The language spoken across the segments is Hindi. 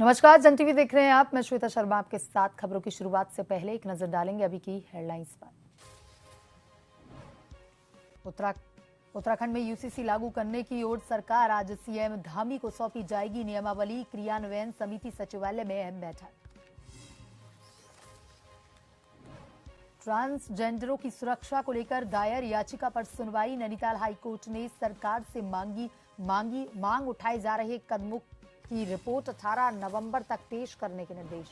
नमस्कार, जन टीवी देख रहे हैं आप। मैं श्वेता शर्मा आपके साथ। खबरों की शुरुआत से पहले एक नजर डालेंगे अभी की हेडलाइंस पर। उत्तराखंड में यूसीसी लागू करने की ओर सरकार। आज सीएम धामी को सौंपी जाएगी नियमावली। क्रियान्वयन समिति सचिवालय में अहम बैठक। ट्रांसजेंडरों की सुरक्षा को लेकर दायर याचिका पर सुनवाई। नैनीताल हाईकोर्ट ने सरकार से मांग उठाए जा रहे कदमों की रिपोर्ट 18 नवंबर तक पेश करने के निर्देश।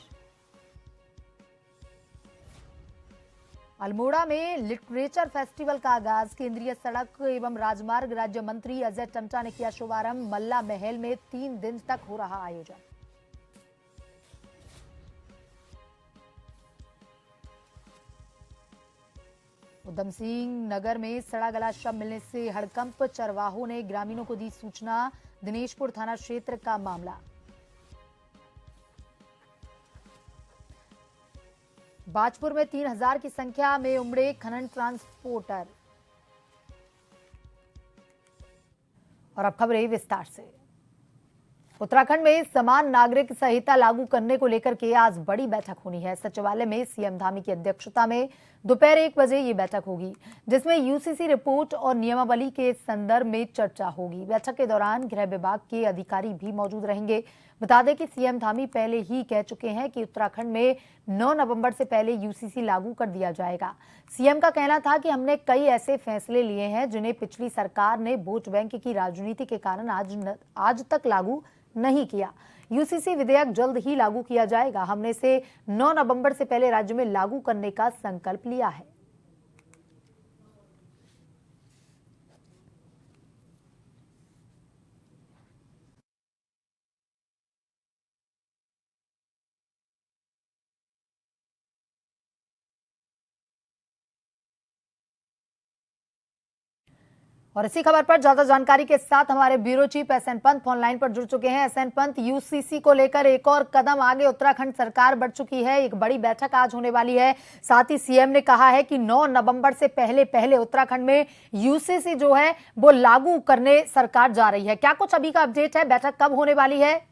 अल्मोड़ा में लिटरेचर फेस्टिवल का आगाज। केंद्रीय सड़क एवं राजमार्ग राज्य मंत्री अजय टम्टा ने किया शुभारंभ। मल्ला महल में 3 दिन तक हो रहा आयोजन। उधम सिंह नगर में सड़ा गला शव मिलने से हड़कंप। चरवाहों ने ग्रामीणों को दी सूचना। दिनेशपुर थाना क्षेत्र का मामला। बाजपुर में 3000 की संख्या में उमड़े खनन ट्रांसपोर्टर। और अब खबरें विस्तार से। उत्तराखंड में समान नागरिक संहिता लागू करने को लेकर के आज बड़ी बैठक होनी है। सचिवालय में सीएम धामी की अध्यक्षता में दोपहर 1 बजे ये बैठक होगी, जिसमें यूसीसी रिपोर्ट और नियमावली के संदर्भ में चर्चा होगी। बैठक के दौरान गृह विभाग के अधिकारी भी मौजूद रहेंगे। बता दें कि सीएम धामी पहले ही कह चुके हैं कि उत्तराखंड में 9 नवंबर से पहले यूसीसी लागू कर दिया जाएगा। सीएम का कहना था कि हमने कई ऐसे फैसले लिए हैं जिन्हें पिछली सरकार ने वोट बैंक की राजनीति के कारण आज तक लागू नहीं किया। यूसीसी विधेयक जल्द ही लागू किया जाएगा। हमने इसे 9 नवंबर से पहले राज्य में लागू करने का संकल्प लिया है। और इसी खबर पर ज्यादा जानकारी के साथ हमारे bureau chief S N Pant phone line पर जुड़ चुके हैं। एसएन पंत, यूसीसी को लेकर एक और कदम आगे उत्तराखंड सरकार बढ़ चुकी है। एक बड़ी बैठक आज होने वाली है। साथ ही सीएम ने कहा है कि 9 नवंबर से पहले उत्तराखंड में यूसीसी जो है वो लागू करने सरकार जा रही है। क्या कुछ अभी का अपडेट है? बैठक कब होने वाली है?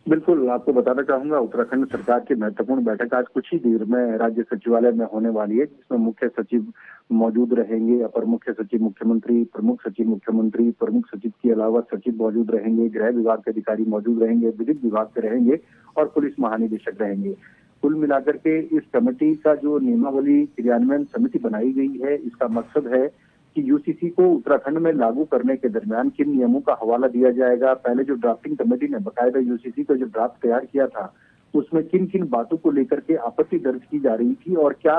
बिल्कुल, आपको बताना चाहूंगा, उत्तराखंड सरकार की महत्वपूर्ण बैठक आज कुछ ही देर में राज्य सचिवालय में होने वाली है, जिसमें मुख्य सचिव मौजूद रहेंगे, अपर मुख्य सचिव मुख्यमंत्री, प्रमुख सचिव मुख्यमंत्री, प्रमुख सचिव के अलावा सचिव मौजूद रहेंगे, गृह विभाग के अधिकारी मौजूद रहेंगे, विद्युत विभाग के रहेंगे और पुलिस महानिदेशक रहेंगे। कुल मिलाकर के इस कमेटी का जो नियमावली क्रियान्वयन समिति बनाई गई है, इसका मकसद है कि यूसीसी को उत्तराखंड में लागू करने के दरमियान किन नियमों का हवाला दिया जाएगा। पहले जो ड्राफ्टिंग कमेटी ने बकायदा यूसीसी का जो ड्राफ्ट तैयार किया था, उसमें किन किन बातों को लेकर के आपत्ति दर्ज की जा रही थी और क्या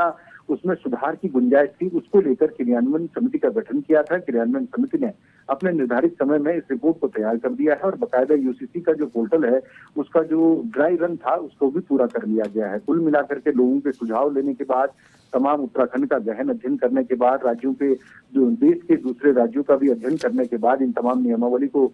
उसमें सुधार की गुंजाइश थी, उसको लेकर क्रियान्वयन समिति का गठन किया था। क्रियान्वयन समिति ने अपने निर्धारित समय में इस रिपोर्ट को तैयार कर दिया है और बकायदा यूसीसी का जो पोर्टल है, उसका जो ड्राई रन था, उसको भी पूरा कर लिया गया है। कुल मिलाकर के लोगों के सुझाव लेने के बाद, तमाम उत्तराखंड का गहन अध्ययन करने के बाद, राज्यों के जो देश के दूसरे राज्यों का भी अध्ययन करने के बाद इन तमाम नियमावली को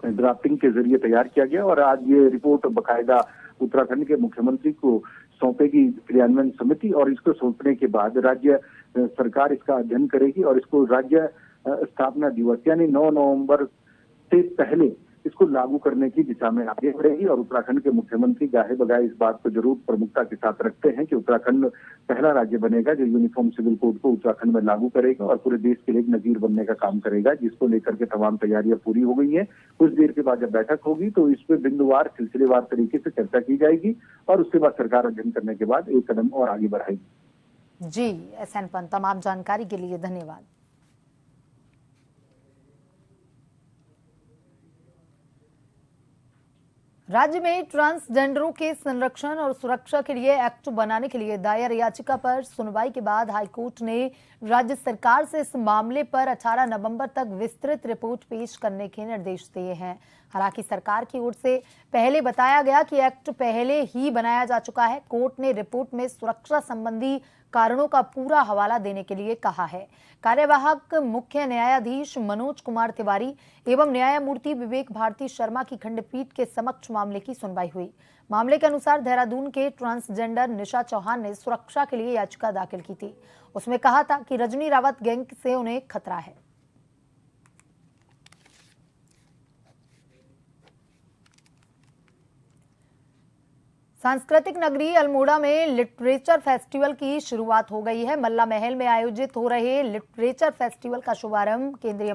ड्राफ्टिंग के जरिए तैयार किया गया और आज ये रिपोर्ट बकायदा उत्तराखंड के मुख्यमंत्री को सौंपेगी क्रियान्वयन समिति और इसको सौंपने के बाद राज्य सरकार इसका अध्ययन करेगी और इसको राज्य स्थापना दिवस यानी 9 नवंबर से पहले इसको लागू करने की दिशा में आगे बढ़ेगी। और उत्तराखंड के मुख्यमंत्री गाहे बगाए इस बात को जरूर प्रमुखता के साथ रखते हैं कि उत्तराखंड पहला राज्य बनेगा जो यूनिफॉर्म सिविल कोड को उत्तराखंड में लागू करेगा और पूरे देश के लिए एक नजीर बनने का काम करेगा, जिसको लेकर के तमाम तैयारियां पूरी हो गई है। कुछ देर के बाद जब बैठक होगी तो इस पे बिंदुवार सिलसिलेवार तरीके से चर्चा की जाएगी और उसके बाद सरकार अध्ययन करने के बाद एक कदम और आगे बढ़ाएगी। जी एसएन पंत, तमाम जानकारी के लिए धन्यवाद। राज्य में ट्रांसजेंडरों के संरक्षण और सुरक्षा के लिए एक्ट बनाने के लिए दायर याचिका पर सुनवाई के बाद हाईकोर्ट ने राज्य सरकार से इस मामले पर 18 नवंबर तक विस्तृत रिपोर्ट पेश करने के निर्देश दिए हैं। हालांकि सरकार की ओर से पहले बताया गया कि एक्ट पहले ही बनाया जा चुका है। कोर्ट ने रिपोर्ट में सुरक्षा संबंधी कारणों का पूरा हवाला देने के लिए कहा है। कार्यवाहक मुख्य न्यायाधीश मनोज कुमार तिवारी एवं न्यायमूर्ति विवेक भारती शर्मा की खंडपीठ के समक्ष मामले की सुनवाई हुई। मामले के अनुसार देहरादून के ट्रांसजेंडर निशा चौहान ने सुरक्षा के लिए याचिका दाखिल की थी। उसमें कहा था कि रजनी रावत गैंग से उन्हें खतरा है। सांस्कृतिक नगरी अल्मोड़ा में लिटरेचर फेस्टिवल की शुरुआत हो गई है। मल्ला महल में आयोजित हो रहे लिटरेचर फेस्टिवल का शुभारंभ केंद्रीय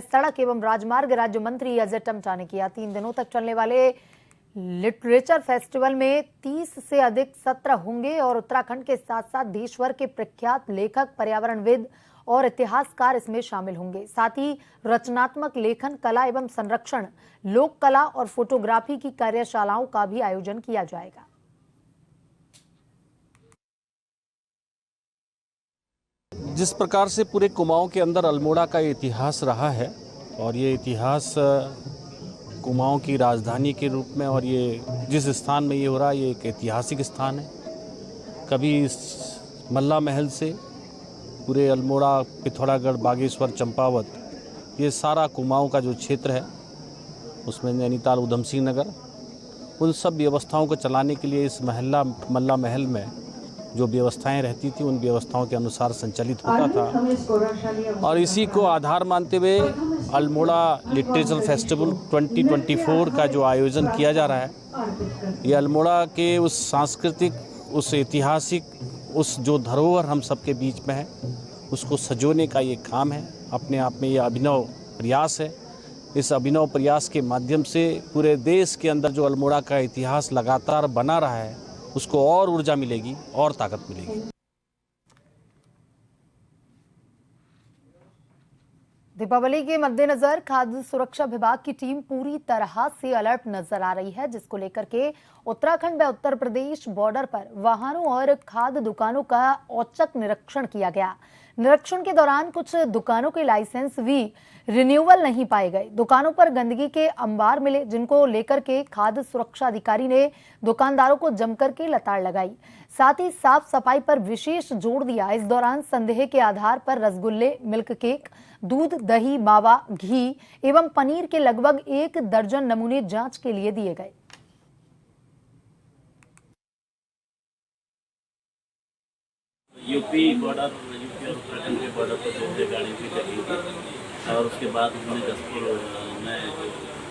सड़क एवं राजमार्ग राज्य मंत्री अजय टम्टा ने किया। 3 दिनों तक चलने वाले लिटरेचर फेस्टिवल में 30 से अधिक सत्र होंगे और उत्तराखंड के साथ साथ देश भर के प्रख्यात लेखक, पर्यावरणविद और इतिहासकार इसमें शामिल होंगे। साथ ही रचनात्मक लेखन, कला एवं संरक्षण, लोक कला और फोटोग्राफी की कार्यशालाओं का भी आयोजन किया जाएगा। जिस प्रकार से पूरे कुमाऊं के अंदर अल्मोड़ा का इतिहास रहा है और ये इतिहास कुमाऊं की राजधानी के रूप में, और ये जिस स्थान में ये हो रहा है ये एक ऐतिहासिक स्थान है। कभी इस मल्ला महल से पूरे अल्मोड़ा, पिथौरागढ़, बागेश्वर, चंपावत, ये सारा कुमाऊं का जो क्षेत्र है उसमें नैनीताल, उधम सिंह नगर, उन सब व्यवस्थाओं को चलाने के लिए इस मल्ला महल में जो व्यवस्थाएं रहती थी उन व्यवस्थाओं के अनुसार संचालित होता था। और इसी को आधार मानते हुए अल्मोड़ा लिटरेचर फेस्टिवल 2024 का जो आयोजन किया जा रहा है, ये अल्मोड़ा के उस सांस्कृतिक, उस ऐतिहासिक, उस जो धरोहर हम सबके बीच में है उसको सजोने का ये काम है। अपने आप में ये अभिनव प्रयास है। इस अभिनव प्रयास के माध्यम से पूरे देश के अंदर जो अल्मोड़ा का इतिहास लगातार बना रहा है उसको और ऊर्जा मिलेगी और ताकत मिलेगी। दीपावली के मद्देनजर खाद्य सुरक्षा विभाग की टीम पूरी तरह से अलर्ट नजर आ रही है, जिसको लेकर के उत्तराखंड व उत्तर प्रदेश बॉर्डर पर वाहनों और खाद्य दुकानों का औचक निरीक्षण किया गया। निरीक्षण के दौरान कुछ दुकानों के लाइसेंस भी रिन्यूअल नहीं पाए गए। दुकानों पर गंदगी के अंबार मिले, जिनको लेकर के खाद्य सुरक्षा अधिकारी ने दुकानदारों को जमकर के लताड़ लगाई। साथ ही साफ सफाई पर विशेष जोर दिया। इस दौरान संदेह के आधार पर रसगुल्ले, मिल्क केक, दूध, दही, मावा, घी एवं पनीर के लगभग 1 दर्जन नमूने जांच के लिए दिए गए। यूपी और उत्तराखंड के बॉर्डर पर जो है गाड़ी भी लगेगी और उसके बाद हमने जसपुर में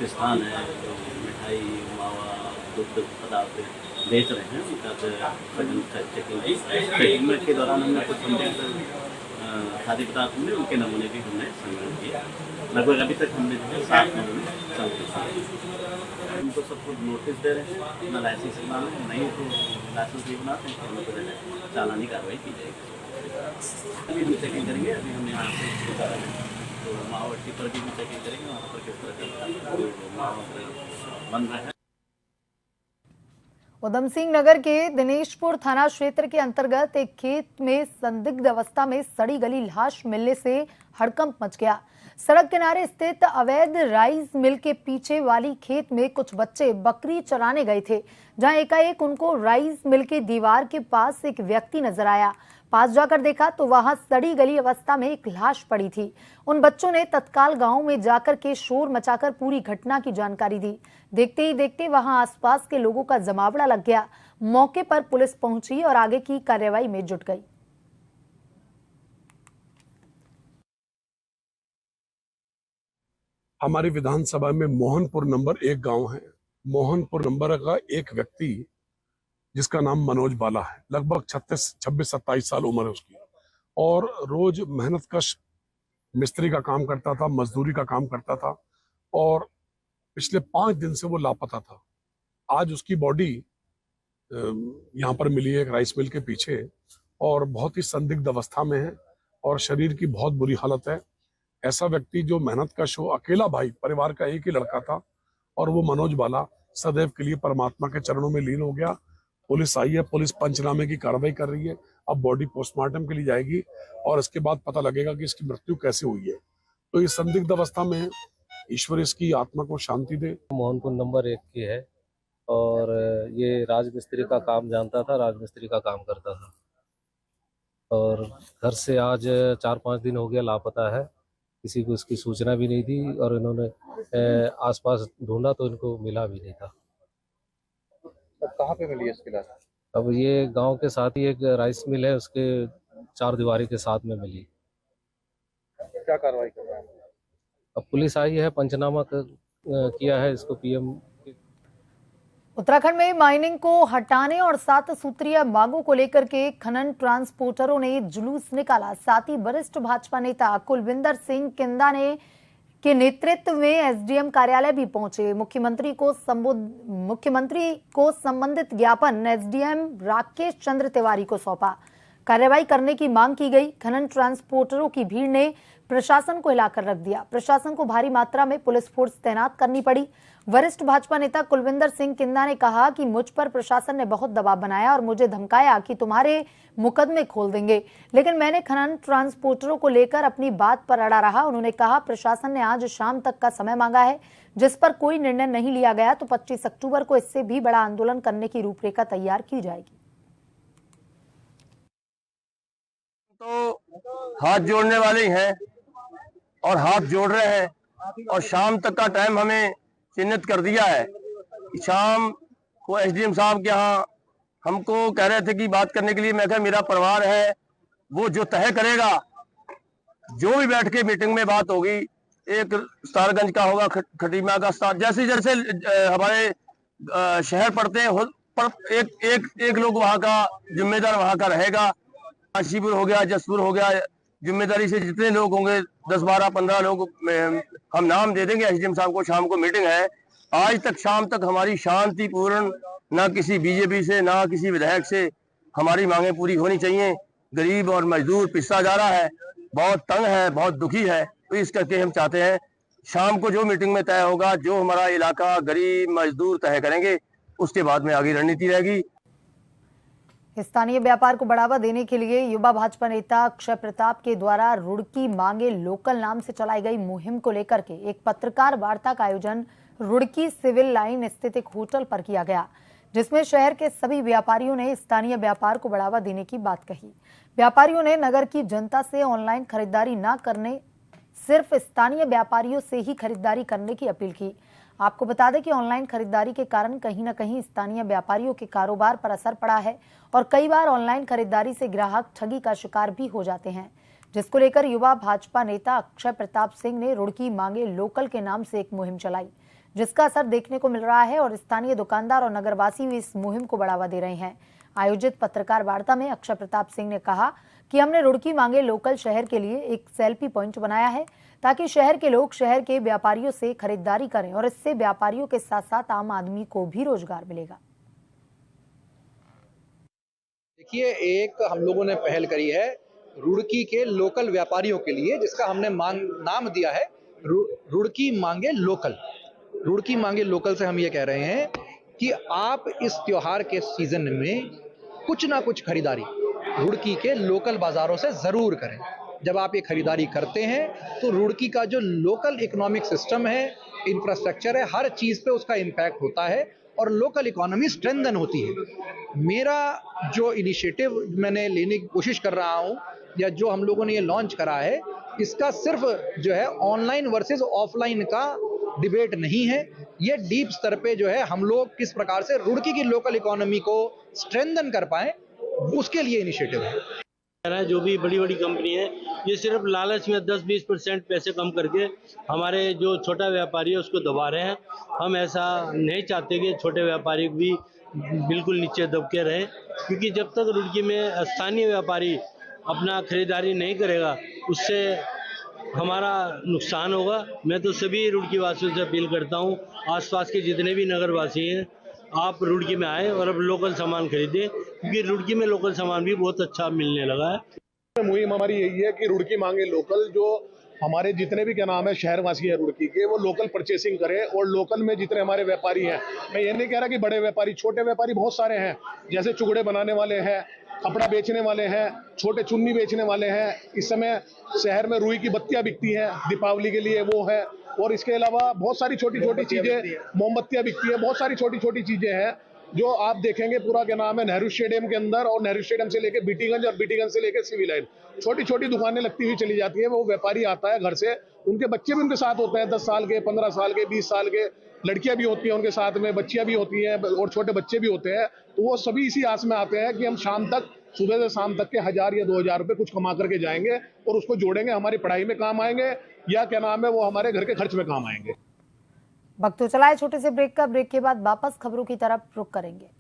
जो स्थान है जो मिठाई, मावा, दुग्ध पदार्थ बेच रहे हैं उनका सघन चेकिंग के दौरान हमने कुछ संदिग्ध खाद्य पदार्थ में उनके नमूने भी हमने संग्रह किए। लगभग अभी तक हमने जो है 7 नमूने संग्रह किए। उनको सबको नोटिस दे रहे हैं, अपना लाइसेंस बनाना नहीं तो लाइसेंस भी बनाते हैं, हम लोग जो चालानी कार्रवाई की जाएगी। अभी हम चेकिंग करेंगे। अभी हम यहाँ से तो माओवादी पर भी चेकिंग करेंगे, वहाँ पर किस तरह का मावा बन रहा है। उधम सिंह नगर के दिनेशपुर थाना क्षेत्र के अंतर्गत एक खेत में संदिग्ध अवस्था में सड़ी गली लाश मिलने से हड़कंप मच गया। सड़क किनारे स्थित अवैध राइस मिल के पीछे वाली खेत में कुछ बच्चे बकरी चराने गए थे, जहां एकाएक उनको राइस मिल के दीवार के पास एक व्यक्ति नजर आया। पास जाकर देखा तो वहां सड़ी गली अवस्था में एक लाश पड़ी थी। उन बच्चों ने तत्काल गांव में जाकर के शोर मचाकर पूरी घटना की जानकारी दी। देखते ही देखते वहां आसपास के लोगों का जमावड़ा लग गया। मौके पर पुलिस पहुंची और आगे की कार्रवाई में जुट गई। हमारी विधानसभा में मोहनपुर नंबर 1 गांव है। मोहनपुर नंबर का एक व्यक्ति जिसका नाम मनोज बाला है, लगभग 26-27 साल उम्र है उसकी, और रोज मेहनत कश मिस्त्री का काम करता था, मजदूरी का काम करता था और पिछले 5 दिन से वो लापता था। आज उसकी बॉडी यहाँ पर मिली है एक राइस मिल के पीछे और बहुत ही संदिग्ध अवस्था में है और शरीर की बहुत बुरी हालत है। ऐसा व्यक्ति जो मेहनत कश हो, अकेला भाई, परिवार का एक ही लड़का था और वो मनोज बाला सदैव के लिए परमात्मा के चरणों में लीन हो गया। पुलिस आई है, पुलिस पंचनामे की कार्रवाई कर रही है। अब बॉडी पोस्टमार्टम के लिए जाएगी और इसके बाद पता लगेगा कि इसकी मृत्यु कैसे हुई है। तो इस संदिग्ध अवस्था में ईश्वर इसकी आत्मा को शांति दे। मोहनपुर नंबर 1 की है और ये राजमिस्त्री का काम जानता था, राजमिस्त्री का काम करता था और घर से आज 4-5 दिन हो गया लापता है। किसी को इसकी सूचना भी नहीं थी और इन्होंने आसपास ढूंढा तो इनको मिला भी नहीं था। अब कहाँ पे मिली है इसकी लाश? अब ये गांव के साथ ही एक राइस मिल है, उसके 4 दीवारी के साथ में मिली। क्या कार्रवाई कर रहा है? अब पुलिस आई है, पंचनामा किया है इसको पीएम। उत्तराखंड में माइनिंग को हटाने और 7 सूत्रीय मांगों को लेकर के खनन ट्रांसपोर्टरों ने जुलूस निकाला। साथ ही वरिष्ठ भाजपा नेता कुलविंदर सिंह किंदा ने के नेतृत्व में एसडीएम कार्यालय भी पहुंचे। मुख्यमंत्री को संबंधित ज्ञापन एसडीएम राकेश चंद्र तिवारी को सौंपा। कार्रवाई करने की मांग की गई। खनन ट्रांसपोर्टरों की भीड़ ने प्रशासन को हिलाकर रख दिया। प्रशासन को भारी मात्रा में पुलिस फोर्स तैनात करनी पड़ी। वरिष्ठ भाजपा नेता कुलविंदर सिंह किंदा ने कहा कि मुझ पर प्रशासन ने बहुत दबाव बनाया और मुझे धमकाया कि तुम्हारे मुकदमे खोल देंगे, लेकिन मैंने खनन ट्रांसपोर्टरों को लेकर अपनी बात पर अड़ा रहा। उन्होंने कहा प्रशासन ने आज शाम तक का समय मांगा है, जिस पर कोई निर्णय नहीं लिया गया तो 25 अक्टूबर को इससे भी बड़ा आंदोलन करने की रूपरेखा तैयार की जाएगी। तो हाथ जोड़ने वाले हैं और हाथ जोड़ रहे हैं और शाम तक का टाइम हमें चिन्हित कर दिया है। शाम को एसडीएम साहब के यहाँ हमको कह रहे थे कि बात करने के लिए। मैं कहा मेरा परिवार है, वो जो तय करेगा, जो भी बैठ के मीटिंग में बात होगी, एक स्टारगंज का होगा, खटीमा का स्टार, जैसे जैसे हमारे शहर पड़ते हैं पर एक लोग वहाँ का जिम्मेदार वहाँ का रहेगा। काशीपुर हो गया, जसपुर हो गया, जिम्मेदारी से जितने लोग होंगे 10, 12, 15 लोग हम नाम दे देंगे एसडीएम साहब को। शाम को मीटिंग है। आज तक शाम तक हमारी शांतिपूर्ण, ना किसी बीजेपी से ना किसी विधायक से हमारी मांगे पूरी होनी चाहिए। गरीब और मजदूर पिसता जा रहा है, बहुत तंग है, बहुत दुखी है। तो इस करके हम चाहते हैं शाम को जो मीटिंग में तय होगा, जो हमारा इलाका गरीब मजदूर तय करेंगे, उसके बाद में आगे रणनीति रहेगी। स्थानीय व्यापार को बढ़ावा देने के लिए युवा भाजपा नेता अक्षय प्रताप के द्वारा रुड़की मांगे लोकल नाम से चलाई गई मुहिम को लेकर के एक पत्रकार वार्ता का आयोजन रुड़की सिविल लाइन स्थित एक होटल पर किया गया, जिसमें शहर के सभी व्यापारियों ने स्थानीय व्यापार को बढ़ावा देने की बात कही। व्यापारियों ने नगर की जनता से ऑनलाइन खरीदारी न करने, सिर्फ स्थानीय व्यापारियों से ही खरीदारी करने की अपील की। आपको बता दें कि ऑनलाइन खरीदारी के कारण कहीं न कहीं स्थानीय व्यापारियों के कारोबार पर असर पड़ा है और कई बार ऑनलाइन खरीदारी से ग्राहक ठगी का शिकार भी हो जाते हैं, जिसको लेकर युवा भाजपा नेता अक्षय प्रताप सिंह ने रुड़की मांगे लोकल के नाम से एक मुहिम चलाई, जिसका असर देखने को मिल रहा है और स्थानीय दुकानदार और नगरवासी भी इस मुहिम को बढ़ावा दे रहे हैं। आयोजित पत्रकार वार्ता में अक्षय प्रताप सिंह ने कहा कि हमने रुड़की मांगे लोकल शहर के लिए एक सेल्फी पॉइंट बनाया है, ताकि शहर के लोग शहर के व्यापारियों से खरीदारी करें और इससे व्यापारियों के साथ साथ आम आदमी को भी रोजगार मिलेगा। देखिए, एक हम लोगों ने पहल करी है रुड़की के लोकल व्यापारियों के लिए, जिसका हमने नाम दिया है रुड़की मांगे लोकल। रुड़की मांगे लोकल से हम ये कह रहे हैं कि आप इस त्योहार के सीजन में कुछ ना कुछ खरीदारी रुड़की के लोकल बाजारों से जरूर करें। जब आप ये खरीदारी करते हैं तो रुड़की का जो लोकल इकोनॉमिक सिस्टम है, इंफ्रास्ट्रक्चर है, हर चीज पे उसका इम्पैक्ट होता है और लोकल इकोनॉमी स्ट्रेंथन होती है। मेरा जो इनिशिएटिव मैंने लेने की कोशिश कर रहा हूं, या जो हम लोगों ने ये लॉन्च करा है, इसका सिर्फ जो है ऑनलाइन वर्सेस ऑफलाइन का डिबेट नहीं है। ये डीप स्तर पे जो है हम लोग किस प्रकार से रुड़की की लोकल इकोनॉमी को स्ट्रेंथन कर पाए, उसके लिए इनिशिएटिव है। जो भी बड़ी बड़ी कंपनी है, ये सिर्फ लालच में 10-20% पैसे कम करके हमारे जो छोटा व्यापारी है उसको दबा रहे हैं। हम ऐसा नहीं चाहते कि छोटे व्यापारी भी बिल्कुल नीचे दबके रहें, क्योंकि जब तक रुड़की में स्थानीय व्यापारी अपना खरीदारी नहीं करेगा, उससे हमारा नुकसान होगा। मैं तो सभी रुड़की वासियों से अपील करता हूँ, आसपास के जितने भी नगरवासी हैं, आप रुड़की में आए और अब लोकल सामान खरीदें, क्योंकि रुड़की में लोकल सामान भी बहुत अच्छा मिलने लगा है। मुहिम हमारी यही है कि रुड़की मांगे लोकल, जो हमारे जितने भी क्या नाम है शहरवासी है रुड़की के, वो लोकल परचेसिंग करें। और लोकल में जितने हमारे व्यापारी हैं, मैं ये नहीं कह रहा कि बड़े व्यापारी, छोटे व्यापारी बहुत सारे हैं, जैसे चुगड़े बनाने वाले हैं, कपड़ा बेचने वाले हैं, छोटे चुन्नी बेचने वाले हैं। इस समय शहर में रुई की बत्तियां बिकती हैं दीपावली के लिए, वो है। और इसके अलावा बहुत सारी छोटी छोटी चीजें, मोमबत्तियां बिकती है, बहुत सारी छोटी छोटी चीजें हैं जो आप देखेंगे पूरा क्या नाम है नेहरू स्टेडियम के अंदर, और नेहरू स्टेडियम से लेके बीटीगंज और बीटीगंज से लेके सिविल लाइन, छोटी छोटी दुकानें लगती हुई चली जाती है। वो व्यापारी आता है घर से, उनके बच्चे भी उनके साथ होते हैं, 10 साल के, 15 साल के, 20 साल के, लड़कियां भी होती हैं उनके साथ में, बच्चियां भी होती हैं और छोटे बच्चे भी होते हैं। तो वो सभी इसी आस में आते हैं कि हम शाम तक, सुबह से शाम तक के 1000 या 2000 रुपए कुछ कमा करके जाएंगे और उसको जोड़ेंगे, हमारी पढ़ाई में काम आएंगे, या क्या नाम है वो हमारे घर के खर्च में काम आएंगे। वक्त तो चला है छोटे से ब्रेक का। ब्रेक के बाद वापस खबरों की तरफ रुख करेंगे।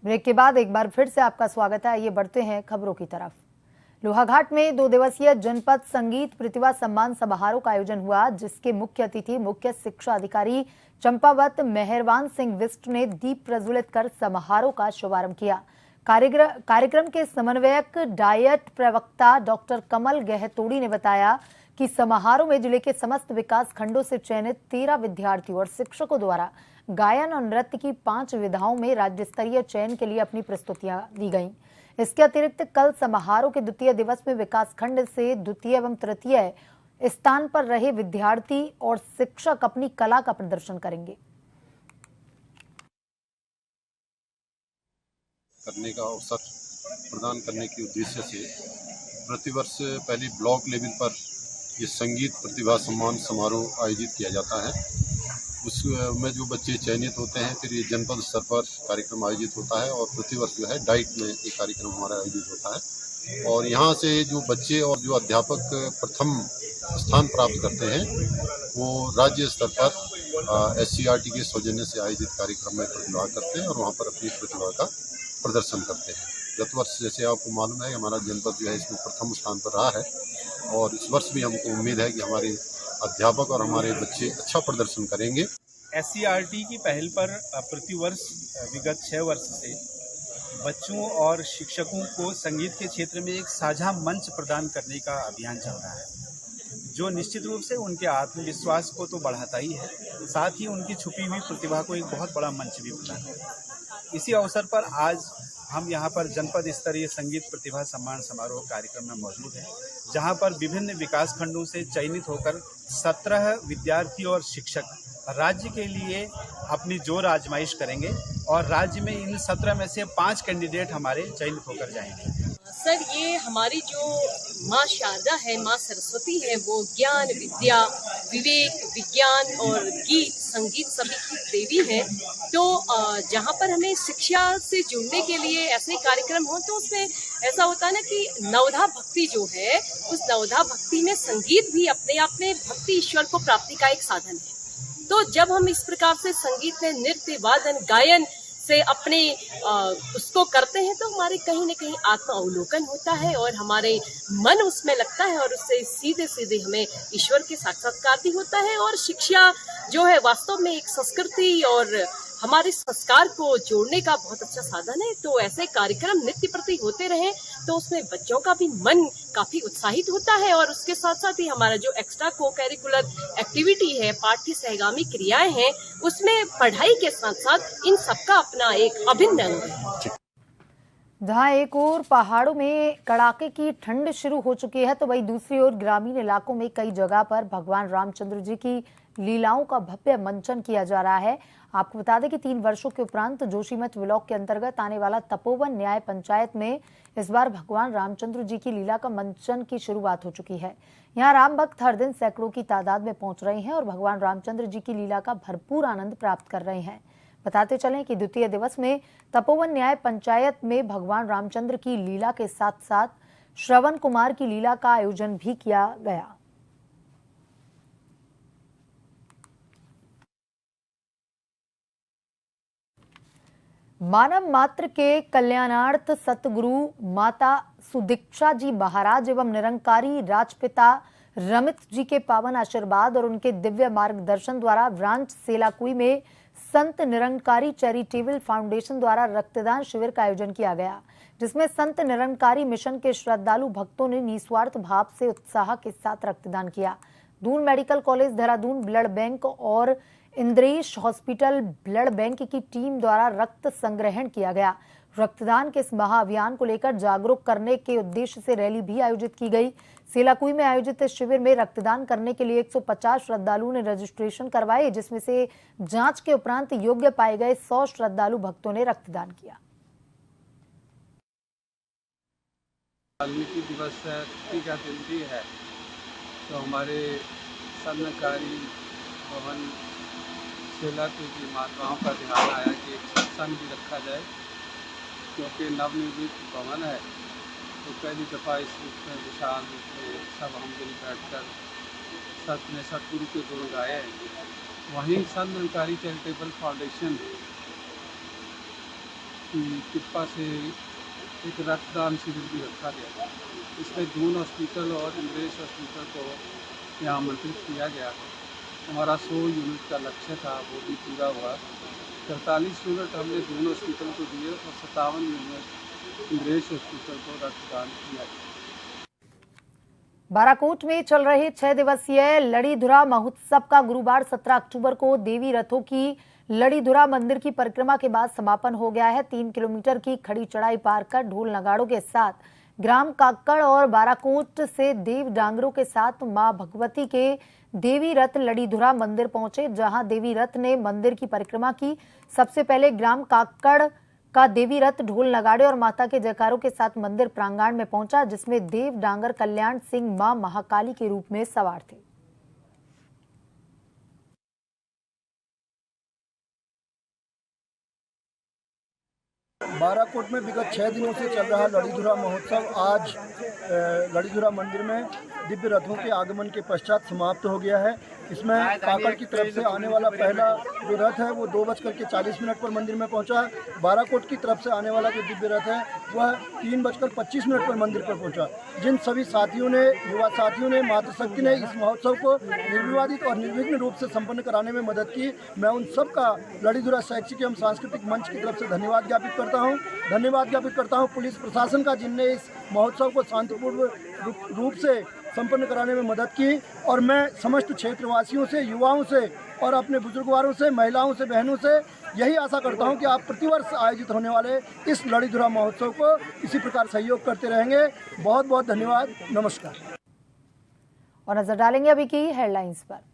ब्रेक के बाद एक बार फिर से आपका स्वागत है। आइए बढ़ते हैं खबरों की तरफ। लोहाघाट में 2 दिवसीय जनपद संगीत प्रतिभा सम्मान समारोह का आयोजन हुआ, जिसके मुख्य अतिथि मुख्य शिक्षा अधिकारी चंपावत मेहरबान सिंह बिष्ट ने दीप प्रज्वलित कर समारोह का शुभारंभ किया। कार्यक्रम के समन्वयक डायट प्रवक्ता डॉक्टर कमल गहतोड़ी ने बताया कि समारोह में जिले के समस्त विकास खंडों से चयनित 13 विद्यार्थियों और शिक्षकों द्वारा गायन और नृत्य की 5 विधाओं में राज्य स्तरीय चयन के लिए अपनी प्रस्तुतियां दी गईं। इसके अतिरिक्त कल समारोह के द्वितीय दिवस में विकास खंड से द्वितीय एवं तृतीय स्थान पर रहे विद्यार्थी और शिक्षक अपनी कला का प्रदर्शन करेंगे। करने का अवसर प्रदान करने के उद्देश्य से प्रतिवर्ष पहले ब्लॉक लेवल पर ये संगीत प्रतिभा सम्मान समारोह आयोजित किया जाता है। उसमें जो बच्चे चयनित होते हैं फिर ये जनपद स्तर पर कार्यक्रम आयोजित होता है और प्रतिवर्ष जो है डाइट में ये कार्यक्रम हमारा आयोजित होता है। और यहाँ से जो बच्चे और जो अध्यापक प्रथम स्थान प्राप्त करते हैं वो राज्य स्तर पर SCRT के सौजन्य से आयोजित कार्यक्रम में प्रतिभाग करते हैं और वहाँ पर अपनी प्रतिभा का प्रदर्शन करते हैं। गत वर्ष जैसे आपको मालूम है हमारा जनपद जो है इसमें प्रथम स्थान पर रहा है और इस वर्ष भी हमको उम्मीद है कि हमारे अध्यापक और हमारे बच्चे अच्छा प्रदर्शन करेंगे। SCRT की पहल पर प्रतिवर्ष विगत 6 वर्ष से बच्चों और शिक्षकों को संगीत के क्षेत्र में एक साझा मंच प्रदान करने का अभियान चल रहा है, जो निश्चित रूप से उनके आत्मविश्वास को तो बढ़ाता ही है, साथ ही उनकी छुपी हुई प्रतिभा को एक बहुत बड़ा मंच भी प्रदान करता है। इसी अवसर पर आज हम यहाँ पर जनपद स्तरीय संगीत प्रतिभा सम्मान समारोह कार्यक्रम में मौजूद हैं, जहाँ पर विभिन्न विकास खंडों से चयनित होकर 17 विद्यार्थी और शिक्षक राज्य के लिए अपनी जोर आजमाइश करेंगे और राज्य में इन 17 में से 5 कैंडिडेट हमारे चयनित होकर जाएंगे। सर, ये हमारी जो माँ शारदा है, माँ सरस्वती है, वो ज्ञान, विद्या, विवेक, विज्ञान और गीत, संगीत सभी की देवी है। तो जहाँ पर हमें शिक्षा से जुड़ने के लिए ऐसे कार्यक्रम हो तो उसमें ऐसा होता है ना कि नवधा भक्ति जो है, उस नवधा भक्ति में संगीत भी अपने आप में भक्ति ईश्वर को प्राप्ति का एक साधन है। तो जब हम इस प्रकार से संगीत में नृत्य, वादन, गायन से अपने उसको करते हैं तो हमारे कहीं न कहीं आत्म अवलोकन होता है और हमारे मन उसमें लगता है और उससे सीधे सीधे हमें ईश्वर के साक्षात्कार भी होता है। और शिक्षा जो है वास्तव में एक संस्कृति और हमारे संस्कार को जोड़ने का बहुत अच्छा साधन है। तो ऐसे कार्यक्रम नित्य प्रति होते रहे तो उसमें बच्चों का भी मन काफी उत्साहित होता है और उसके साथ साथ ही हमारा जो एक्स्ट्रा को करिकुलर एक्टिविटी है, पाठ्य सहगामी क्रियाएं हैं, उसमें पढ़ाई के साथ साथ इन सबका अपना एक अभिन्न अंग है। जहां एक ओर पहाड़ों में कड़ाके की ठंड शुरू हो चुकी है तो वहीं दूसरी ओर ग्रामीण इलाकों में कई जगह पर भगवान रामचंद्र जी की लीलाओं का भव्य मंचन किया जा रहा है। आपको बता दें कि 3 वर्षों के उपरांत जोशीमठ ब्लॉक के अंतर्गत आने वाला तपोवन न्याय पंचायत में इस बार भगवान रामचंद्र जी की लीला का मंचन की शुरुआत हो चुकी है। यहाँ राम भक्त हर दिन सैकड़ों की तादाद में पहुंच रहे हैं और भगवान रामचंद्र जी की लीला का भरपूर आनंद प्राप्त कर रहे हैं। बताते चलें कि द्वितीय दिवस में तपोवन न्याय पंचायत में भगवान रामचंद्र की लीला के साथ साथ श्रवण कुमार की लीला का आयोजन भी किया गया। मानव मात्र के कल्याणार्थ सतगुरु माता सुदीक्षा जी महाराज एवं निरंकारी राजपिता रमित जी के पावन आशीर्वाद और उनके दिव्य मार्गदर्शन द्वारा ब्रांच सेलाकुई में संत निरंकारी चैरिटेबल फाउंडेशन द्वारा रक्तदान शिविर का आयोजन किया गया, जिसमें संत निरंकारी मिशन के श्रद्धालु भक्तों ने निस्वार्थ भाव से उत्साह के साथ रक्तदान किया। Doon medical college Dehradun blood bank और इंद्रेश हॉस्पिटल ब्लड बैंक की टीम द्वारा रक्त संग्रहण किया गया। रक्तदान के इस महाअभियान को लेकर जागरूक करने के उद्देश्य से रैली भी आयोजित की गई। सेलाकुई में आयोजित इस शिविर में रक्तदान करने के लिए 150 श्रद्धालुओं ने रजिस्ट्रेशन करवाए, जिसमें से जांच के उपरांत योग्य पाए गए 100 श्रद्धालु भक्तों ने रक्तदान किया। वाल्मीकि दिवस छुट्टी का दिन भी है तो हमारे सन्नकारी भवन सेलाकुई की माताओं का ध्यान आया कि एक सत्संग भी रखा जाए, क्योंकि नवनिर्मित भवन है तो पहली दफ़ा इस रूप में विशाल रूप में सब हम मिल बैठकर सतगुरु के गुण गाए। वहीं संत निरंकारी चैरिटेबल फाउंडेशन की कृपा से एक रक्तदान शिविर भी रखा गया। इसमें दून हॉस्पिटल और इंद्रेश हॉस्पिटल को यहाँ आमंत्रित किया गया। हमारा 100 यूनिट का लक्ष्य था, वो भी पूरा हुआ। 43 यूनिट हमने दून हॉस्पिटल को दिए और 57 यूनिट इंद्रेश हॉस्पिटल को रक्तदान किया। बाराकोट में चल रहे 6 दिवसीय लड़ीधुरा महोत्सव का गुरुवार 17 अक्टूबर को देवी रथों की लड़ीधुरा मंदिर की परिक्रमा के बाद समापन हो गया है। 3 किलोमीटर की खड़ी चढ़ाई पार कर ढोल नगाड़ों के साथ ग्राम काक्कड़ और बाराकोट से देव डांगरों के साथ मां भगवती के देवी रथ लड़ीधुरा मंदिर पहुंचे, जहां देवी रथ ने मंदिर की परिक्रमा की। सबसे पहले ग्राम काक्कड़ का देवी रथ ढोल नगाड़े और माता के जयकारों के साथ मंदिर प्रांगण में पहुंचा, जिसमें देव डांगर कल्याण सिंह मां महाकाली के रूप में सवार थे। बाराकोट में विगत 6 दिनों से चल रहा लड़ीधुरा महोत्सव आज लड़ीधुरा मंदिर में दिव्य रथों के आगमन के पश्चात समाप्त हो गया है। इसमें काकड़ की तरफ से आने वाला पहला जो रथ है वो 2:40 पर मंदिर में पहुंचा। बाराकोट की तरफ से आने वाला जो दिव्य रथ है वह 3:25 पर मंदिर पर पहुंचा। जिन सभी साथियों ने, युवा साथियों ने, मातृशक्ति ने इस महोत्सव को निर्विवादित और निर्विघ्न रूप से संपन्न कराने में मदद की, मैं उन सब का लड़ीधुरा शैक्षिक एवं सांस्कृतिक मंच की तरफ से धन्यवाद ज्ञापित करता हूँ। पुलिस प्रशासन का, जिनने इस महोत्सव को शांतिपूर्ण रूप से संपन्न कराने में मदद की, और मैं समस्त क्षेत्रवासियों से, युवाओं से और अपने बुजुर्गवारों से, महिलाओं से, बहनों से यही आशा करता हूं कि आप प्रतिवर्ष आयोजित होने वाले इस लड़ीधुरा महोत्सव को इसी प्रकार सहयोग करते रहेंगे। बहुत बहुत धन्यवाद, नमस्कार। और नजर डालेंगे अभी की हेडलाइंस पर।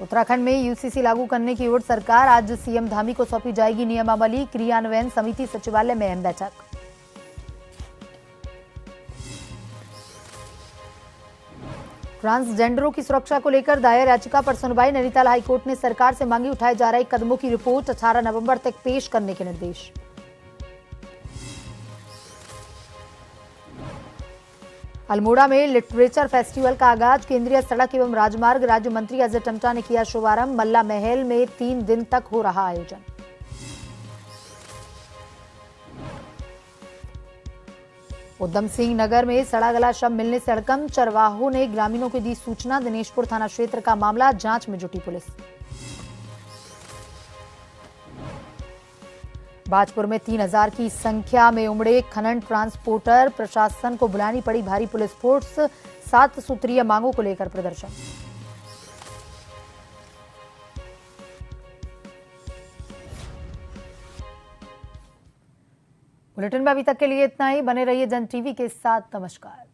उत्तराखंड में यूसीसी लागू करने की ओर सरकार, आज सीएम धामी को सौंपी जाएगी नियमावली। क्रियान्वयन समिति सचिवालय में अहम बैठक। ट्रांसजेंडरों की सुरक्षा को लेकर दायर याचिका पर सुनवाई। नैनीताल हाईकोर्ट ने सरकार से मांगी उठाए जा रहे कदमों की रिपोर्ट 18 नवंबर तक पेश करने के निर्देश। अल्मोड़ा में लिटरेचर फेस्टिवल का आगाज केंद्रीय सड़क एवं राजमार्ग राज्य मंत्री अजय टम्टा ने किया शुभारंभ। मल्ला महल में 3 दिन तक हो रहा आयोजन। उधम सिंह नगर में सड़ा गला शव मिलने से हड़कंप। चरवाहों ने ग्रामीणों को दी सूचना। दिनेशपुर थाना क्षेत्र का मामला, जांच में जुटी पुलिस। बाजपुर में 3000 की संख्या में उमड़े खनन ट्रांसपोर्टर। प्रशासन को बुलानी पड़ी भारी पुलिस फोर्स। 7 सूत्रीय मांगों को लेकर प्रदर्शन। बुलेटिन में अभी तक के लिए इतना ही। बने रहिए जन टीवी के साथ। नमस्कार।